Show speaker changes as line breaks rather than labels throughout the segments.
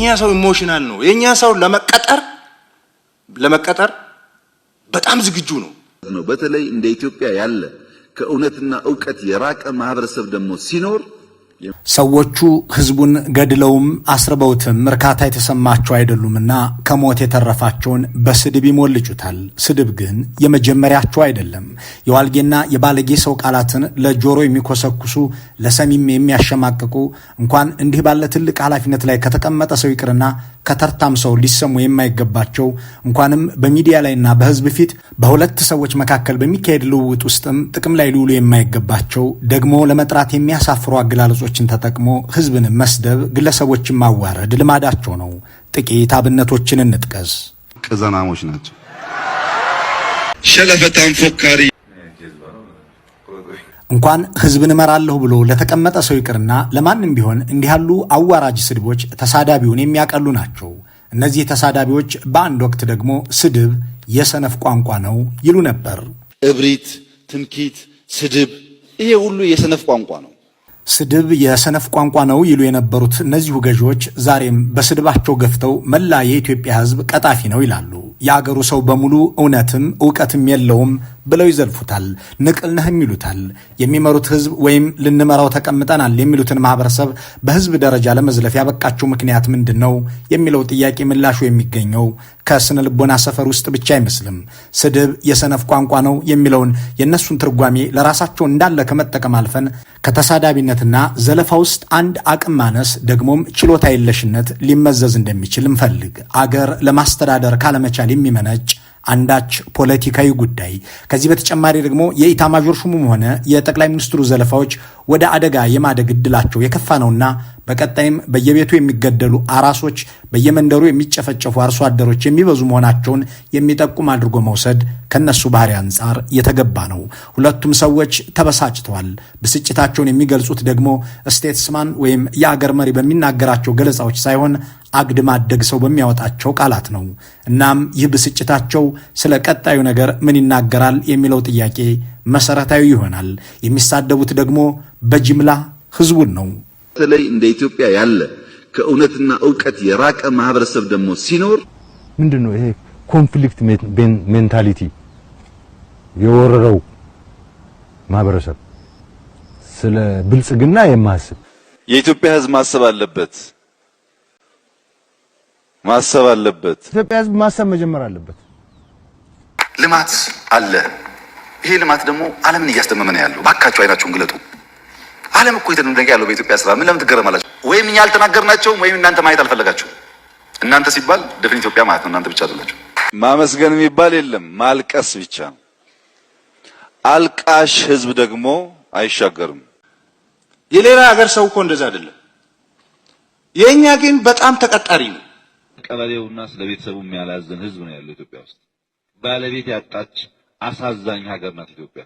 የኛ ሰው ኢሞሽናል ነው። የኛ ሰው ለመቀጠር በጣም ዝግጁ ነው።
በተለይ እንደ ኢትዮጵያ ያለ ከእውነትና ዕውቀት የራቀ ማህበረሰብ ደግሞ ሲኖር
ሰዎቹ ህዝቡን ገድለውም አስርበውትም እርካታ የተሰማቸው አይደሉምና ከሞት የተረፋቸውን በስድብ ይሞልጩታል። ስድብ ግን የመጀመሪያቸው አይደለም። የዋልጌና የባለጌ ሰው ቃላትን ለጆሮ የሚኮሰኩሱ ለሰሚም የሚያሸማቅቁ እንኳን እንዲህ ባለ ትልቅ ኃላፊነት ላይ ከተቀመጠ ሰው ይቅርና ከተርታም ሰው ሊሰሙ የማይገባቸው እንኳንም በሚዲያ ላይና በህዝብ ፊት በሁለት ሰዎች መካከል በሚካሄድ ልውውጥ ውስጥም ጥቅም ላይ ሊውሉ የማይገባቸው ደግሞ ለመጥራት የሚያሳፍሩ አገላለጾችን ተጠቅሞ ህዝብን መስደብ፣ ግለሰቦችን ማዋረድ ልማዳቸው ነው። ጥቂት አብነቶችን እንጥቀስ።
ቅዘናሞች ናቸው።
ሸለፈታም ፎካሪ
እንኳን ህዝብን እመራለሁ ብሎ ለተቀመጠ ሰው ይቅርና ለማንም ቢሆን እንዲህ ያሉ አዋራጅ ስድቦች ተሳዳቢውን የሚያቀሉ ናቸው። እነዚህ ተሳዳቢዎች በአንድ ወቅት ደግሞ ስድብ የሰነፍ ቋንቋ ነው ይሉ ነበር።
እብሪት፣ ትምኪት፣ ስድብ ይሄ ሁሉ የሰነፍ ቋንቋ ነው።
ስድብ የሰነፍ ቋንቋ ነው ይሉ የነበሩት እነዚሁ ገዢዎች ዛሬም በስድባቸው ገፍተው መላ የኢትዮጵያ ህዝብ ቀጣፊ ነው ይላሉ። የአገሩ ሰው በሙሉ እውነትም ዕውቀትም የለውም ብለው ይዘልፉታል። ንቅል ነህም ይሉታል። የሚመሩት ህዝብ ወይም ልንመራው ተቀምጠናል የሚሉትን ማህበረሰብ በህዝብ ደረጃ ለመዝለፍ ያበቃቸው ምክንያት ምንድን ነው የሚለው ጥያቄ ምላሹ የሚገኘው ከስነ ልቦና ሰፈር ውስጥ ብቻ አይመስልም። ስድብ የሰነፍ ቋንቋ ነው የሚለውን የእነሱን ትርጓሜ ለራሳቸው እንዳለ ከመጠቀም አልፈን ከተሳዳቢነትና ዘለፋ ውስጥ አንድ አቅም ማነስ ደግሞም ችሎታ የለሽነት ሊመዘዝ እንደሚችል እንፈልግ። አገር ለማስተዳደር ካለመቻል የሚመነጭ አንዳች ፖለቲካዊ ጉዳይ። ከዚህ በተጨማሪ ደግሞ የኢታማዦር ሹሙም ሆነ የጠቅላይ ሚኒስትሩ ዘለፋዎች ወደ አደጋ የማደግ ዕድላቸው የከፋ ነውና በቀጣይም በየቤቱ የሚገደሉ አራሶች፣ በየመንደሩ የሚጨፈጨፉ አርሶ አደሮች የሚበዙ መሆናቸውን የሚጠቁም አድርጎ መውሰድ ከነሱ ባህሪ አንጻር የተገባ ነው። ሁለቱም ሰዎች ተበሳጭተዋል። ብስጭታቸውን የሚገልጹት ደግሞ ስቴትስማን ወይም የአገር መሪ በሚናገራቸው ገለጻዎች ሳይሆን አግድም አደግ ሰው በሚያወጣቸው ቃላት ነው። እናም ይህ ብስጭታቸው ስለ ቀጣዩ ነገር ምን ይናገራል የሚለው ጥያቄ መሰረታዊ ይሆናል። የሚሳደቡት ደግሞ በጅምላ ህዝቡን ነው።
በተለይ እንደ ኢትዮጵያ ያለ ከእውነትና ዕውቀት የራቀ ማህበረሰብ ደግሞ ሲኖር
ምንድነው ይሄ ኮንፍሊክት ሜንታሊቲ የወረረው ማህበረሰብ ስለ ብልጽግና የማስብ
የኢትዮጵያ ህዝብ ማሰብ አለበት።
ኢትዮጵያ ህዝብ ማሰብ መጀመር አለበት።
ልማት አለ። ይሄ ልማት ደግሞ ዓለምን እያስደመመ ነው ያለው። ባካችሁ አይናችሁን ግለጡ። ዓለም እኮ የተደነቀ ያለው በኢትዮጵያ ስራ። ምን ለምን ትገረማላችሁ? ወይም እኛ አልተናገርናቸውም ወይም እናንተ ማየት አልፈለጋችሁም። እናንተ ሲባል ድፍን ኢትዮጵያ ማለት ነው። እናንተ ብቻ አይደላችሁ። ማመስገን የሚባል የለም፣ ማልቀስ ብቻ ነው። አልቃሽ ህዝብ ደግሞ አይሻገርም።
የሌላ ሀገር ሰው እኮ እንደዛ አይደለም። የኛ ግን በጣም ተቀጣሪ ነው።
ቀበሌውና ስለ ቤተሰቡ የሚያላዝን ህዝብ ነው ያለው ኢትዮጵያ ውስጥ። ባለቤት ያጣች አሳዛኝ ሀገር ናት ኢትዮጵያ።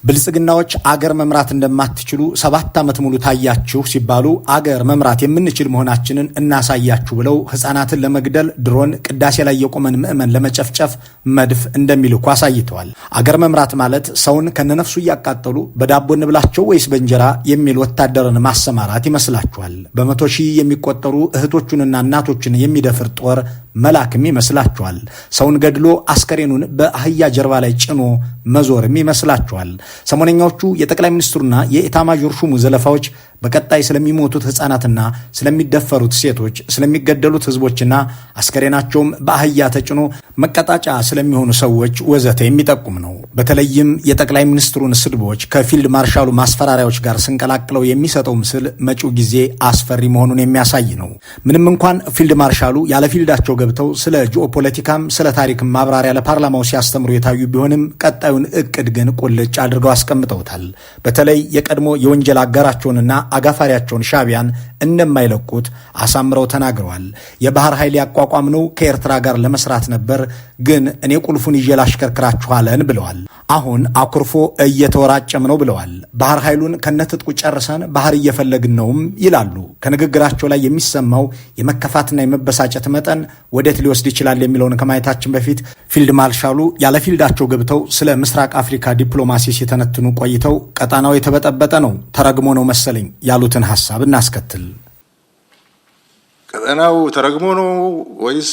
ብልጽግናዎች አገር መምራት እንደማትችሉ 7 ዓመት ሙሉ ታያችሁ ሲባሉ አገር መምራት የምንችል መሆናችንን እናሳያችሁ ብለው ህፃናትን ለመግደል ድሮን፣ ቅዳሴ ላይ የቆመን ምዕመን ለመጨፍጨፍ መድፍ እንደሚልኩ አሳይተዋል። አገር መምራት ማለት ሰውን ከነነፍሱ እያቃጠሉ በዳቦ እንብላቸው ወይስ በእንጀራ የሚል ወታደርን ማሰማራት ይመስላችኋል? በመቶ ሺህ የሚቆጠሩ እህቶቹንና እናቶችን የሚደፍር ጦር መላክም ይመስላችኋል? ሰውን ገድሎ አስከሬኑን በአህያ ጀርባ ላይ ጭኖ መዞርም ይመስላችኋል? ሰሞነኛዎቹ የጠቅላይ ሚኒስትሩና የኢታማዦር ሹሙ ዘለፋዎች በቀጣይ ስለሚሞቱት ህፃናትና ስለሚደፈሩት ሴቶች፣ ስለሚገደሉት ህዝቦችና አስከሬናቸውም በአህያ ተጭኖ መቀጣጫ ስለሚሆኑ ሰዎች ወዘተ የሚጠቁም ነው። በተለይም የጠቅላይ ሚኒስትሩን ስድቦች ከፊልድ ማርሻሉ ማስፈራሪያዎች ጋር ስንቀላቅለው የሚሰጠው ምስል መጪው ጊዜ አስፈሪ መሆኑን የሚያሳይ ነው። ምንም እንኳን ፊልድ ማርሻሉ ያለ ፊልዳቸው ገብተው ስለ ጂኦፖለቲካም ስለ ታሪክም ማብራሪያ ለፓርላማው ሲያስተምሩ የታዩ ቢሆንም ቀጣዩን እቅድ ግን ቁልጭ አድርገው አስቀምጠውታል። በተለይ የቀድሞ የወንጀል አጋራቸውንና አጋፋሪያቸውን ሻቢያን እንደማይለቁት አሳምረው ተናግረዋል። የባህር ኃይል ያቋቋምነው ከኤርትራ ጋር ለመስራት ነበር፣ ግን እኔ ቁልፉን ይዤ ላሽከርክራችኋለን ብለዋል። አሁን አኩርፎ እየተወራጨም ነው ብለዋል። ባህር ኃይሉን ከነትጥቁ ጨርሰን ባህር እየፈለግን ነውም ይላሉ። ከንግግራቸው ላይ የሚሰማው የመከፋትና የመበሳጨት መጠን ወዴት ሊወስድ ይችላል የሚለውን ከማየታችን በፊት ፊልድ ማርሻሉ ያለ ፊልዳቸው ገብተው ስለ ምስራቅ አፍሪካ ዲፕሎማሲ ሲተነትኑ ቆይተው ቀጣናው የተበጠበጠ ነው፣ ተረግሞ ነው መሰለኝ ያሉትን ሐሳብ እናስከትል።
ቀጠናው ተረግሞ ነው ወይስ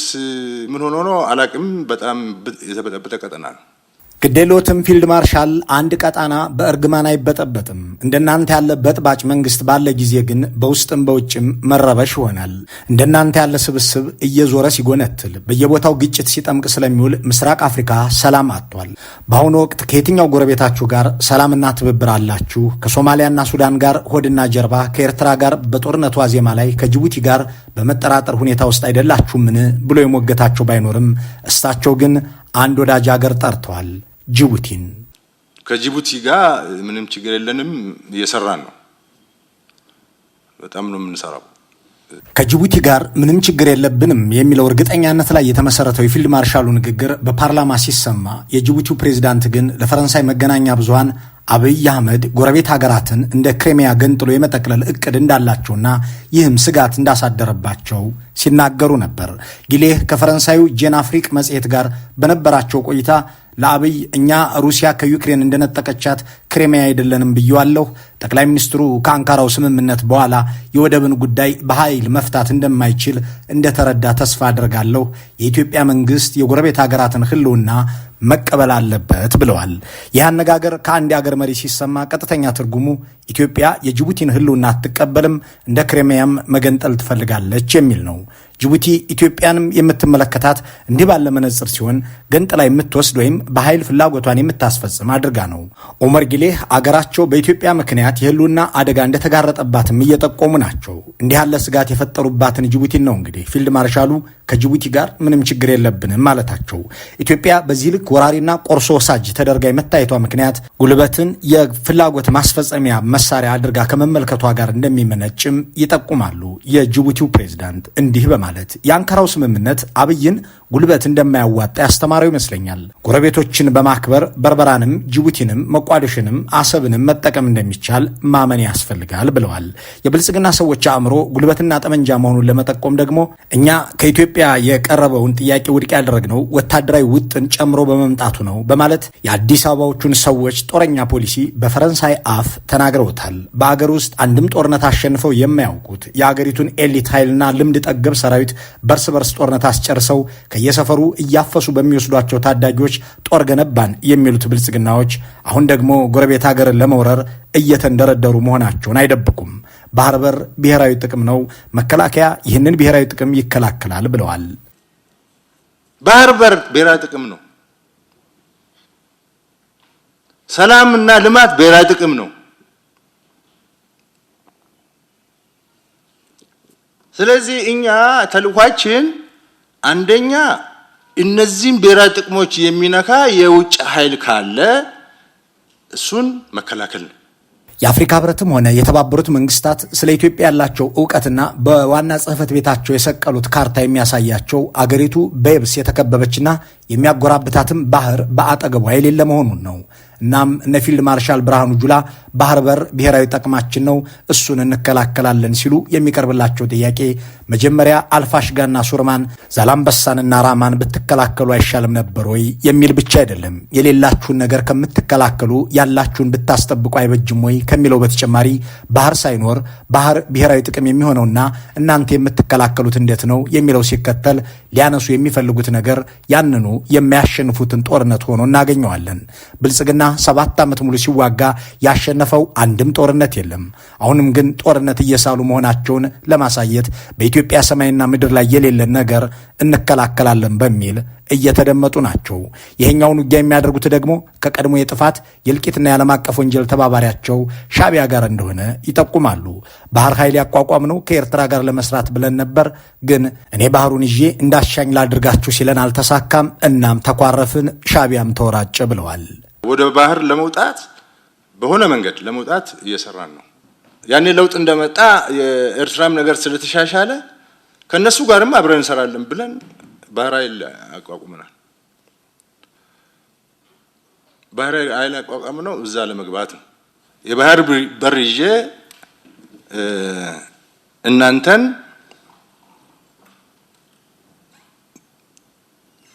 ምን ሆኖ ነው አላቅም። በጣም የተበጠበጠ ቀጠና ነው።
ግዴሎትም ፊልድ ማርሻል አንድ ቀጣና በእርግማን አይበጠበጥም። እንደናንተ ያለ በጥባጭ መንግስት ባለ ጊዜ ግን በውስጥም በውጭም መረበሽ ይሆናል። እንደናንተ ያለ ስብስብ እየዞረ ሲጎነትል በየቦታው ግጭት ሲጠምቅ ስለሚውል ምስራቅ አፍሪካ ሰላም አጥቷል። በአሁኑ ወቅት ከየትኛው ጎረቤታችሁ ጋር ሰላምና ትብብር አላችሁ? ከሶማሊያና ሱዳን ጋር ሆድና ጀርባ፣ ከኤርትራ ጋር በጦርነቱ ዋዜማ ላይ ከጅቡቲ ጋር በመጠራጠር ሁኔታ ውስጥ አይደላችሁምን ብሎ የሞገታቸው ባይኖርም እሳቸው ግን አንድ ወዳጅ ሀገር ጠርተዋል፣ ጅቡቲን።
ከጅቡቲ ጋር ምንም ችግር የለንም፣ እየሰራን ነው። በጣም ነው የምንሰራው።
ከጅቡቲ ጋር ምንም ችግር የለብንም የሚለው እርግጠኛነት ላይ የተመሰረተው የፊልድ ማርሻሉ ንግግር በፓርላማ ሲሰማ የጅቡቲው ፕሬዝዳንት ግን ለፈረንሳይ መገናኛ ብዙሃን አብይ አህመድ ጎረቤት ሀገራትን እንደ ክሬሚያ ገንጥሎ የመጠቅለል እቅድ እንዳላቸውና ይህም ስጋት እንዳሳደረባቸው ሲናገሩ ነበር። ጊሌህ ከፈረንሳዩ ጄን አፍሪክ መጽሔት ጋር በነበራቸው ቆይታ ለአብይ እኛ ሩሲያ ከዩክሬን እንደነጠቀቻት ክሬሚያ አይደለንም ብየዋለሁ። ጠቅላይ ሚኒስትሩ ከአንካራው ስምምነት በኋላ የወደብን ጉዳይ በኃይል መፍታት እንደማይችል እንደተረዳ ተስፋ አድርጋለሁ። የኢትዮጵያ መንግስት የጎረቤት ሀገራትን ህልውና መቀበል አለበት ብለዋል። ይህ አነጋገር ከአንድ የአገር መሪ ሲሰማ ቀጥተኛ ትርጉሙ ኢትዮጵያ የጅቡቲን ህልውና አትቀበልም፣ እንደ ክሬሚያም መገንጠል ትፈልጋለች የሚል ነው። ጅቡቲ ኢትዮጵያንም የምትመለከታት እንዲህ ባለ መነጽር ሲሆን ገንጥላ የምትወስድ ወይም በኃይል ፍላጎቷን የምታስፈጽም አድርጋ ነው። ኦመር ጊሌህ አገራቸው በኢትዮጵያ ምክንያት የህልውና አደጋ እንደተጋረጠባትም እየጠቆሙ ናቸው። እንዲህ ያለ ስጋት የፈጠሩባትን ጅቡቲን ነው እንግዲህ ፊልድ ማርሻሉ ከጅቡቲ ጋር ምንም ችግር የለብንም ማለታቸው። ኢትዮጵያ በዚህ ልክ ወራሪና ቆርሶ ወሳጅ ተደርጋ የመታየቷ ምክንያት ጉልበትን የፍላጎት ማስፈጸሚያ መሳሪያ አድርጋ ከመመልከቷ ጋር እንደሚመነጭም ይጠቁማሉ የጅቡቲው ፕሬዝዳንት እንዲህ ማለት የአንካራው ስምምነት አብይን ጉልበት እንደማያዋጣ ያስተማረው ይመስለኛል። ጎረቤቶችን በማክበር በርበራንም፣ ጅቡቲንም፣ መቋደሽንም አሰብንም መጠቀም እንደሚቻል ማመን ያስፈልጋል ብለዋል። የብልጽግና ሰዎች አእምሮ ጉልበትና ጠመንጃ መሆኑን ለመጠቆም ደግሞ እኛ ከኢትዮጵያ የቀረበውን ጥያቄ ውድቅ ያደረግነው ወታደራዊ ውጥን ጨምሮ በመምጣቱ ነው በማለት የአዲስ አበባዎቹን ሰዎች ጦረኛ ፖሊሲ በፈረንሳይ አፍ ተናግረውታል። በአገር ውስጥ አንድም ጦርነት አሸንፈው የማያውቁት የአገሪቱን ኤሊት ኃይልና ልምድ ጠገብ ሰራዊት በርስ በርስ ጦርነት አስጨርሰው ከየሰፈሩ እያፈሱ በሚወስዷቸው ታዳጊዎች ጦር ገነባን የሚሉት ብልጽግናዎች አሁን ደግሞ ጎረቤት ሀገርን ለመውረር እየተንደረደሩ መሆናቸውን አይደብቁም። ባህር በር ብሔራዊ ጥቅም ነው፣ መከላከያ ይህንን ብሔራዊ ጥቅም ይከላከላል ብለዋል።
ባህር በር ብሔራዊ ጥቅም ነው፣ ሰላምና ልማት ብሔራዊ ጥቅም ነው። ስለዚህ እኛ ተልኳችን አንደኛ እነዚህን ብሔራዊ ጥቅሞች የሚነካ የውጭ ኃይል ካለ እሱን መከላከል ነው።
የአፍሪካ ህብረትም ሆነ የተባበሩት መንግስታት ስለ ኢትዮጵያ ያላቸው ዕውቀትና በዋና ጽሕፈት ቤታቸው የሰቀሉት ካርታ የሚያሳያቸው አገሪቱ በየብስ የተከበበችና የሚያጎራብታትም ባህር በአጠገቧ የሌለ መሆኑን ነው። እናም እነ ፊልድ ማርሻል ብርሃኑ ጁላ ባህር በር ብሔራዊ ጥቅማችን ነው፣ እሱን እንከላከላለን ሲሉ የሚቀርብላቸው ጥያቄ መጀመሪያ አልፋሽጋና ሱርማን ዛላምበሳንና ራማን ብትከላከሉ አይሻልም ነበር ወይ የሚል ብቻ አይደለም። የሌላችሁን ነገር ከምትከላከሉ ያላችሁን ብታስጠብቁ አይበጅም ወይ ከሚለው በተጨማሪ ባህር ሳይኖር ባህር ብሔራዊ ጥቅም የሚሆነውና እናንተ የምትከላከሉት እንዴት ነው የሚለው ሲከተል ሊያነሱ የሚፈልጉት ነገር ያንኑ የሚያሸንፉትን ጦርነት ሆኖ እናገኘዋለን። ብልጽግና 7 ዓመት ሙሉ ሲዋጋ ያሸነፈው አንድም ጦርነት የለም። አሁንም ግን ጦርነት እየሳሉ መሆናቸውን ለማሳየት በኢትዮጵያ ሰማይና ምድር ላይ የሌለን ነገር እንከላከላለን በሚል እየተደመጡ ናቸው። ይሄኛውን ውጊያ የሚያደርጉት ደግሞ ከቀድሞ የጥፋት የእልቂትና የዓለም አቀፍ ወንጀል ተባባሪያቸው ሻዕቢያ ጋር እንደሆነ ይጠቁማሉ። ባህር ኃይል ያቋቋም ነው ከኤርትራ ጋር ለመስራት ብለን ነበር፣ ግን እኔ ባህሩን ይዤ እንዳሻኝ ላድርጋችሁ ሲለን አልተሳካም፣ እናም ተኳረፍን፣ ሻዕቢያም ተወራጨ ብለዋል።
ወደ ባህር ለመውጣት በሆነ መንገድ ለመውጣት እየሰራን ነው። ያኔ ለውጥ እንደመጣ የኤርትራም ነገር ስለተሻሻለ ከነሱ ጋርም አብረን እንሰራለን ብለን ባህር ኃይል አቋቁመናል። ባህር ኃይል አቋቁመነው እዛ ለመግባት ነው። የባህር በር ይዤ እናንተን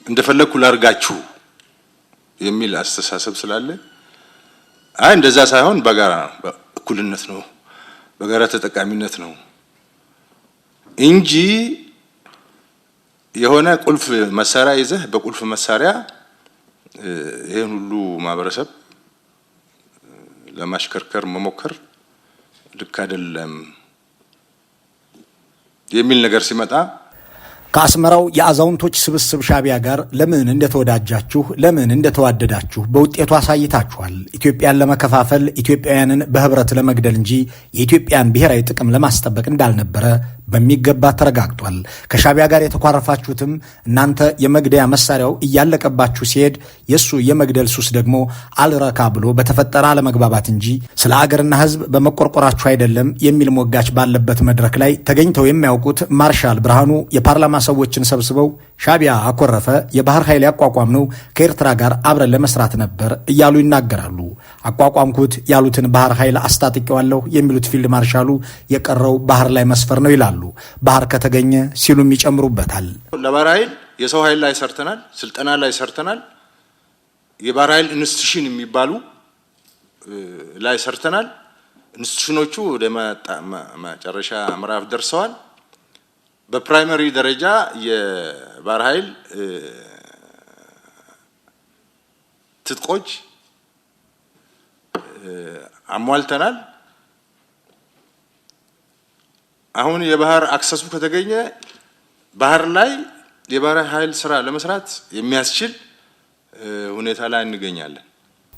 እንደፈለኩ ላርጋችሁ የሚል አስተሳሰብ ስላለ እንደዛ ሳይሆን በጋራ እኩልነት ነው፣ በጋራ ተጠቃሚነት ነው እንጂ የሆነ ቁልፍ መሳሪያ ይዘህ በቁልፍ መሳሪያ ይሄን ሁሉ ማህበረሰብ ለማሽከርከር መሞከር ልክ አይደለም የሚል ነገር ሲመጣ
ከአስመራው የአዛውንቶች ስብስብ ሻቢያ ጋር ለምን እንደተወዳጃችሁ ለምን እንደተዋደዳችሁ በውጤቱ አሳይታችኋል። ኢትዮጵያን ለመከፋፈል ኢትዮጵያውያንን በህብረት ለመግደል እንጂ የኢትዮጵያን ብሔራዊ ጥቅም ለማስጠበቅ እንዳልነበረ በሚገባ ተረጋግጧል። ከሻቢያ ጋር የተኳረፋችሁትም እናንተ የመግደያ መሳሪያው እያለቀባችሁ ሲሄድ የሱ የመግደል ሱስ ደግሞ አልረካ ብሎ በተፈጠረ አለመግባባት እንጂ ስለ አገርና ህዝብ በመቆርቆራችሁ አይደለም የሚል ሞጋች ባለበት መድረክ ላይ ተገኝተው የሚያውቁት ማርሻል ብርሃኑ የፓርላማ ሰዎችን ሰብስበው ሻቢያ አኮረፈ፣ የባህር ኃይል ያቋቋም ነው ከኤርትራ ጋር አብረን ለመስራት ነበር እያሉ ይናገራሉ። አቋቋምኩት ያሉትን ባህር ኃይል አስታጥቄዋለሁ የሚሉት ፊልድ ማርሻሉ የቀረው ባህር ላይ መስፈር ነው ይላሉ። ባህር ከተገኘ ሲሉም ይጨምሩበታል።
ለባህር ኃይል የሰው ኃይል ላይ ሰርተናል፣ ስልጠና ላይ ሰርተናል፣ የባህር ኃይል ኢንስቲትዩሽን የሚባሉ ላይ ሰርተናል። ኢንስቲትዩሽኖቹ ወደ መጨረሻ ምዕራፍ ደርሰዋል። በፕራይመሪ ደረጃ የባህር ኃይል ትጥቆች አሟልተናል። አሁን የባህር አክሰሱ ከተገኘ ባህር ላይ የባህር ኃይል ስራ ለመስራት የሚያስችል ሁኔታ ላይ እንገኛለን።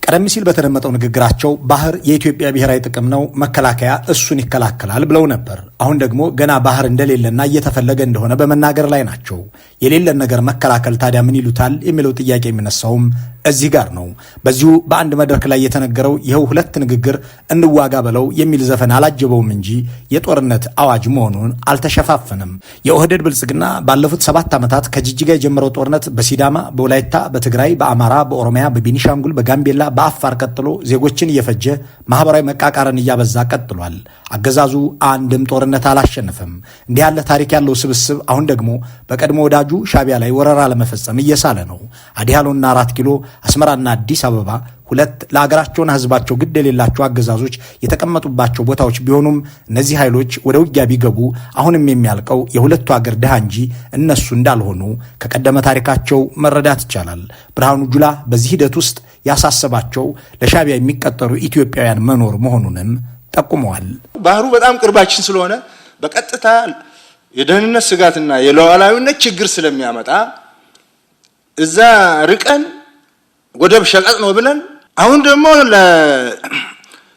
ቀደም ሲል በተደመጠው ንግግራቸው ባህር የኢትዮጵያ ብሔራዊ ጥቅም ነው፣ መከላከያ እሱን ይከላከላል ብለው ነበር። አሁን ደግሞ ገና ባህር እንደሌለና እየተፈለገ እንደሆነ በመናገር ላይ ናቸው። የሌለን ነገር መከላከል ታዲያ ምን ይሉታል የሚለው ጥያቄ የሚነሳውም እዚህ ጋር ነው። በዚሁ በአንድ መድረክ ላይ የተነገረው ይኸው ሁለት ንግግር እንዋጋ በለው የሚል ዘፈን አላጀበውም እንጂ የጦርነት አዋጅ መሆኑን አልተሸፋፈንም። የኦህዴድ ብልጽግና ባለፉት 7 ዓመታት ከጅጅጋ የጀመረው ጦርነት በሲዳማ፣ በወላይታ፣ በትግራይ፣ በአማራ፣ በኦሮሚያ፣ በቤኒሻንጉል፣ በጋምቤላ፣ በአፋር ቀጥሎ ዜጎችን እየፈጀ ማህበራዊ መቃቃርን እያበዛ ቀጥሏል። አገዛዙ አንድም ጦርነት አላሸነፈም። እንዲህ ያለ ታሪክ ያለው ስብስብ አሁን ደግሞ በቀድሞ ወዳጁ ሻቢያ ላይ ወረራ ለመፈጸም እየሳለ ነው። አዲያሎና 4 ኪሎ፣ አስመራና አዲስ አበባ ሁለት ለአገራቸውና ህዝባቸው ግድ የሌላቸው አገዛዞች የተቀመጡባቸው ቦታዎች ቢሆኑም እነዚህ ኃይሎች ወደ ውጊያ ቢገቡ አሁንም የሚያልቀው የሁለቱ አገር ድሃ እንጂ እነሱ እንዳልሆኑ ከቀደመ ታሪካቸው መረዳት ይቻላል። ብርሃኑ ጁላ በዚህ ሂደት ውስጥ ያሳሰባቸው ለሻቢያ የሚቀጠሩ ኢትዮጵያውያን መኖር መሆኑንም ጠቁመዋል። ባህሩ በጣም ቅርባችን ስለሆነ በቀጥታ የደህንነት ስጋትና የሉዓላዊነት ችግር ስለሚያመጣ እዛ ርቀን ወደብ ሸቀጥ ነው ብለን አሁን ደግሞ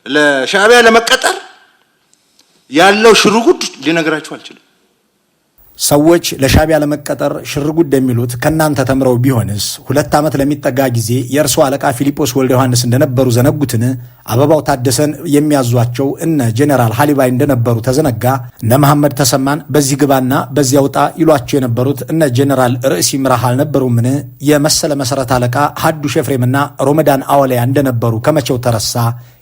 ለሻቢያ ለመቀጠር ያለው ሽርጉድ ሊነግራችሁ አልችልም። ሰዎች ለሻቢያ ለመቀጠር ሽርጉድ የሚሉት ከናንተ ተምረው ቢሆንስ 2 ዓመት ለሚጠጋ ጊዜ የእርሱ አለቃ ፊሊጶስ ወልደ ዮሐንስ እንደነበሩ ዘነጉትን? አበባው ታደሰን የሚያዟቸው እነ ጄኔራል ሃሊባይ እንደነበሩ ተዘነጋ? እነ መሐመድ ተሰማን በዚህ ግባና በዚያ ውጣ ይሏቸው የነበሩት እነ ጄኔራል ርእሲ ምራህ አልነበሩምን? የመሰለ መሰረት አለቃ ሀዱሽ ኤፍሬምና ሮመዳን አወሊያ እንደነበሩ ከመቼው ተረሳ?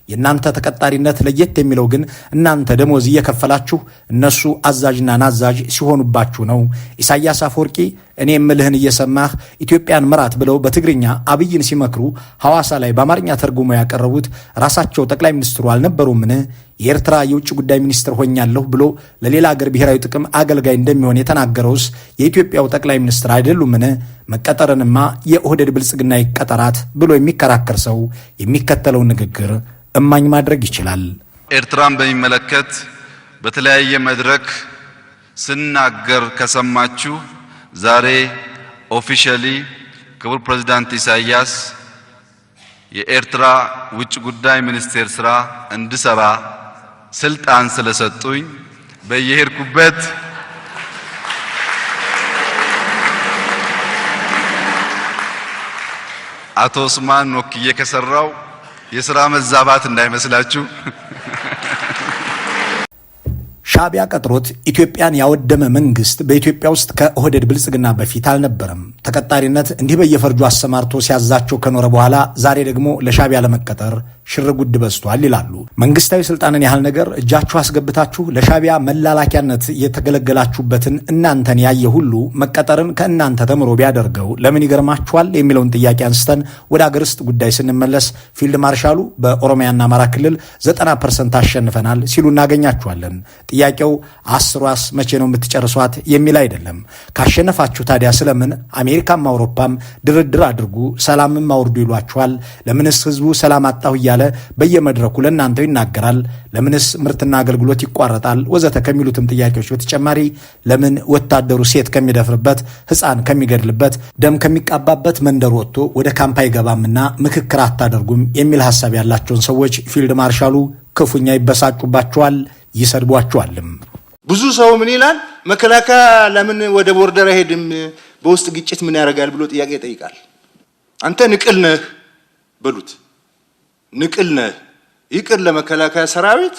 የእናንተ ተቀጣሪነት ለየት የሚለው ግን እናንተ ደሞዝ እየከፈላችሁ እነሱ አዛዥና ናዛዥ ሲሆኑባችሁ ነው። ኢሳያስ አፈወርቂ እኔ የምልህን እየሰማህ ኢትዮጵያን ምራት ብለው በትግርኛ አብይን ሲመክሩ ሐዋሳ ላይ በአማርኛ ተርጉሞ ያቀረቡት ራሳቸው ጠቅላይ ሚኒስትሩ አልነበሩምን? የኤርትራ የውጭ ጉዳይ ሚኒስትር ሆኛለሁ ብሎ ለሌላ አገር ብሔራዊ ጥቅም አገልጋይ እንደሚሆን የተናገረውስ የኢትዮጵያው ጠቅላይ ሚኒስትር አይደሉምን? መቀጠርንማ የኦህዴድ ብልጽግና ይቀጠራት ብሎ የሚከራከር ሰው የሚከተለው ንግግር እማኝ ማድረግ ይችላል።
ኤርትራን በሚመለከት በተለያየ መድረክ ስናገር ከሰማችሁ ዛሬ ኦፊሻሊ ክቡር ፕሬዝዳንት ኢሳያስ የኤርትራ ውጭ ጉዳይ ሚኒስቴር ስራ እንድሰራ ስልጣን ስለሰጡኝ በየሄድኩበት አቶ ኡስማን ወክዬ ከሰራው የሥራ መዛባት እንዳይመስላችሁ።
ሻቢያ ቀጥሮት ኢትዮጵያን ያወደመ መንግስት በኢትዮጵያ ውስጥ ከኦህዴድ ብልጽግና በፊት አልነበረም። ተቀጣሪነት እንዲህ በየፈርጁ አሰማርቶ ሲያዛቸው ከኖረ በኋላ ዛሬ ደግሞ ለሻቢያ ለመቀጠር ሽርጉድ በዝቷል ይላሉ። መንግስታዊ ስልጣንን ያህል ነገር እጃችሁ አስገብታችሁ ለሻቢያ መላላኪያነት የተገለገላችሁበትን እናንተን ያየ ሁሉ መቀጠርን ከእናንተ ተምሮ ቢያደርገው ለምን ይገርማችኋል የሚለውን ጥያቄ አንስተን ወደ አገር ውስጥ ጉዳይ ስንመለስ ፊልድ ማርሻሉ በኦሮሚያና አማራ ክልል 90% አሸንፈናል ሲሉ እናገኛቸዋለን። ጥያቄው 10ሯስ መቼ ነው የምትጨርሷት የሚል አይደለም። ካሸነፋችሁ ታዲያ ስለምን አሜሪካም አውሮፓም ድርድር አድርጉ ሰላምም አውርዱ ይሏችኋል? ለምንስ ህዝቡ ሰላም አጣሁ እያለ በየመድረኩ ለእናንተው ይናገራል? ለምንስ ምርትና አገልግሎት ይቋረጣል? ወዘተ ከሚሉትም ጥያቄዎች በተጨማሪ ለምን ወታደሩ ሴት ከሚደፍርበት ህፃን ከሚገድልበት ደም ከሚቃባበት መንደር ወጥቶ ወደ ካምፕ አይገባምና ምክክር አታደርጉም የሚል ሐሳብ ያላቸውን ሰዎች ፊልድ ማርሻሉ ክፉኛ ይበሳጩባቸዋል፣ ይሰድቧቸዋልም።
ብዙ ሰው ምን ይላል? መከላከያ ለምን ወደ ቦርደር አይሄድም? በውስጥ ግጭት ምን ያደርጋል ብሎ ጥያቄ ይጠይቃል። አንተ ንቅል ነህ በሉት። ንቅል ነህ። ይቅር ለመከላከያ ሰራዊት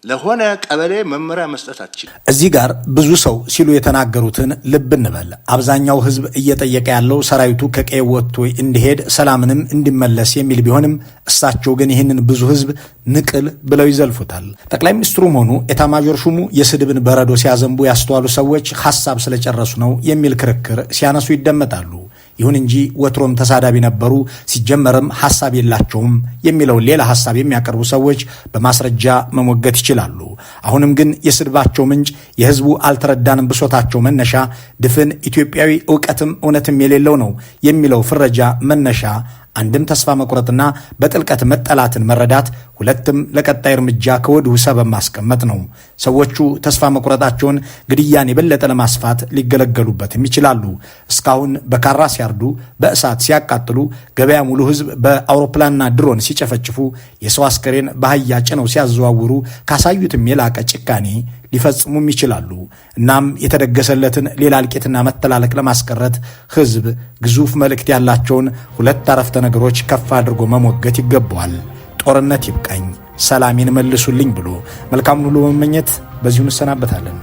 ለሆነ ቀበሌ መመሪያ መስጠት አትችልም። እዚህ ጋር ብዙ ሰው ሲሉ የተናገሩትን ልብ እንበል። አብዛኛው ህዝብ እየጠየቀ ያለው ሰራዊቱ ከቀይ ወጥቶ እንዲሄድ ሰላምንም እንዲመለስ የሚል ቢሆንም እሳቸው ግን ይህንን ብዙ ህዝብ ንቅል ብለው ይዘልፉታል። ጠቅላይ ሚኒስትሩም ሆኑ ኤታማዦር ሹሙ የስድብን በረዶ ሲያዘንቡ ያስተዋሉ ሰዎች ሐሳብ ስለጨረሱ ነው የሚል ክርክር ሲያነሱ ይደመጣሉ። ይሁን እንጂ ወትሮም ተሳዳቢ ነበሩ፣ ሲጀመርም ሐሳብ የላቸውም የሚለውን ሌላ ሐሳብ የሚያቀርቡ ሰዎች በማስረጃ መሞገት ይችላሉ። አሁንም ግን የስድባቸው ምንጭ የህዝቡ አልተረዳንም ብሶታቸው መነሻ ድፍን ኢትዮጵያዊ ዕውቀትም እውነትም የሌለው ነው የሚለው ፍረጃ መነሻ አንድም ተስፋ መቁረጥና በጥልቀት መጠላትን መረዳት፣ ሁለትም ለቀጣይ እርምጃ ከወዲሁ ሰበብ ማስቀመጥ ነው። ሰዎቹ ተስፋ መቁረጣቸውን ግድያን የበለጠ ለማስፋት ሊገለገሉበትም ይችላሉ። እስካሁን በካራ ሲያርዱ፣ በእሳት ሲያቃጥሉ፣ ገበያ ሙሉ ህዝብ በአውሮፕላንና ድሮን ሲጨፈጭፉ፣ የሰው አስከሬን በአህያ ጭነው ሲያዘዋውሩ ካሳዩትም የላቀ ጭካኔ ሊፈጽሙም ይችላሉ። እናም የተደገሰለትን ሌላ እልቂትና መተላለቅ ለማስቀረት ህዝብ ግዙፍ መልእክት ያላቸውን ሁለት አረፍተ ነገሮች ከፍ አድርጎ መሞገት ይገባዋል። ጦርነት ይብቃኝ፣ ሰላሜን መልሱልኝ ብሎ መልካሙን ሁሉ በመመኘት በዚሁ እንሰናበታለን።